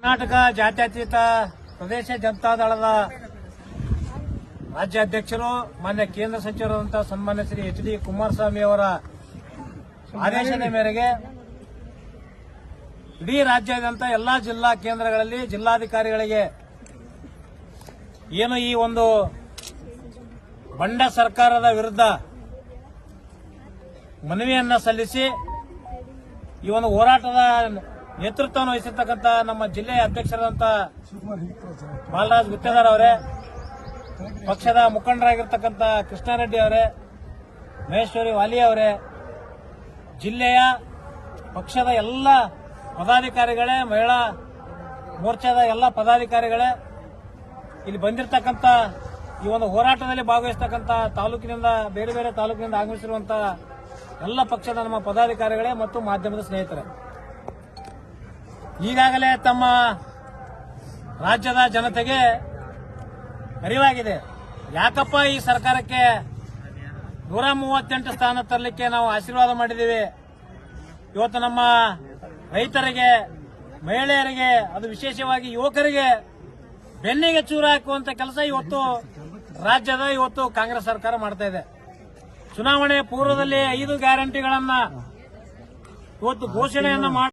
ಕರ್ನಾಟಕ ಜಾತ್ಯತೀತ ಪ್ರದೇಶ ಜನತಾದಳದ ರಾಜ್ಯಾಧ್ಯಕ್ಷರು ಮಾನ್ಯ ಕೇಂದ್ರ ಸಚಿವರಾದಂತಹ ಸನ್ಮಾನ್ಯ ಶ್ರೀ ಎಚ್.ಡಿ. ಕುಮಾರಸ್ವಾಮಿ ಅವರ ಆದೇಶದ ಮೇರೆಗೆ ಇಡೀ ರಾಜ್ಯಾದ್ಯಂತ ಎಲ್ಲಾ ಜಿಲ್ಲಾ ಕೇಂದ್ರಗಳಲ್ಲಿ ಜಿಲ್ಲಾಧಿಕಾರಿಗಳಿಗೆ ಏನು ಈ ಒಂದು ಬಂಡ ಸರ್ಕಾರದ ವಿರುದ್ಧ ಮನವಿಯನ್ನ ಸಲ್ಲಿಸಿ ಈ ಒಂದು ಹೋರಾಟದ ನೇತೃತ್ವವನ್ನು ವಹಿಸಿರ್ತಕ್ಕಂಥ ನಮ್ಮ ಜಿಲ್ಲೆಯ ಅಧ್ಯಕ್ಷರಾದಂಥ ಬಾಲರಾಜ್ ಗುತ್ತೇದಾರ್ ಅವರೇ, ಪಕ್ಷದ ಮುಖಂಡರಾಗಿರ್ತಕ್ಕಂಥ ಕೃಷ್ಣಾರೆಡ್ಡಿ ಅವರೇ, ಮಹೇಶ್ವರಿ ವಾಲಿ ಅವರೇ, ಜಿಲ್ಲೆಯ ಪಕ್ಷದ ಎಲ್ಲ ಪದಾಧಿಕಾರಿಗಳೇ, ಮಹಿಳಾ ಮೋರ್ಚಾದ ಎಲ್ಲ ಪದಾಧಿಕಾರಿಗಳೇ, ಇಲ್ಲಿ ಬಂದಿರತಕ್ಕಂಥ ಈ ಒಂದು ಹೋರಾಟದಲ್ಲಿ ಭಾಗವಹಿಸತಕ್ಕಂಥ ತಾಲೂಕಿನಿಂದ ಬೇರೆ ಬೇರೆ ತಾಲೂಕಿನಿಂದ ಆಗಮಿಸಿರುವಂತಹ ಎಲ್ಲ ಪಕ್ಷದ ನಮ್ಮ ಪದಾಧಿಕಾರಿಗಳೇ ಮತ್ತು ಮಾಧ್ಯಮದ ಸ್ನೇಹಿತರೆ, ಈಗಾಗಲೇ ತಮ್ಮ ರಾಜ್ಯದ ಜನತೆಗೆ ಅರಿವಾಗಿದೆ ಯಾಕಪ್ಪ ಈ ಸರ್ಕಾರಕ್ಕೆ 138 ಸ್ಥಾನ ತರಲಿಕ್ಕೆ ನಾವು ಆಶೀರ್ವಾದ ಮಾಡಿದ್ದೀವಿ. ಇವತ್ತು ನಮ್ಮ ರೈತರಿಗೆ, ಮಹಿಳೆಯರಿಗೆ, ಅದು ವಿಶೇಷವಾಗಿ ಯುವಕರಿಗೆ ಬೆನ್ನಿಗೆ ಚೂರು ಹಾಕುವಂತ ಕೆಲಸ ಇವತ್ತು ಕಾಂಗ್ರೆಸ್ ಸರ್ಕಾರ ಮಾಡ್ತಾ ಇದೆ. ಚುನಾವಣೆ ಪೂರ್ವದಲ್ಲಿ 5 ಗ್ಯಾರಂಟಿಗಳನ್ನ ಇವತ್ತು ಘೋಷಣೆಯನ್ನ ಮಾಡಿ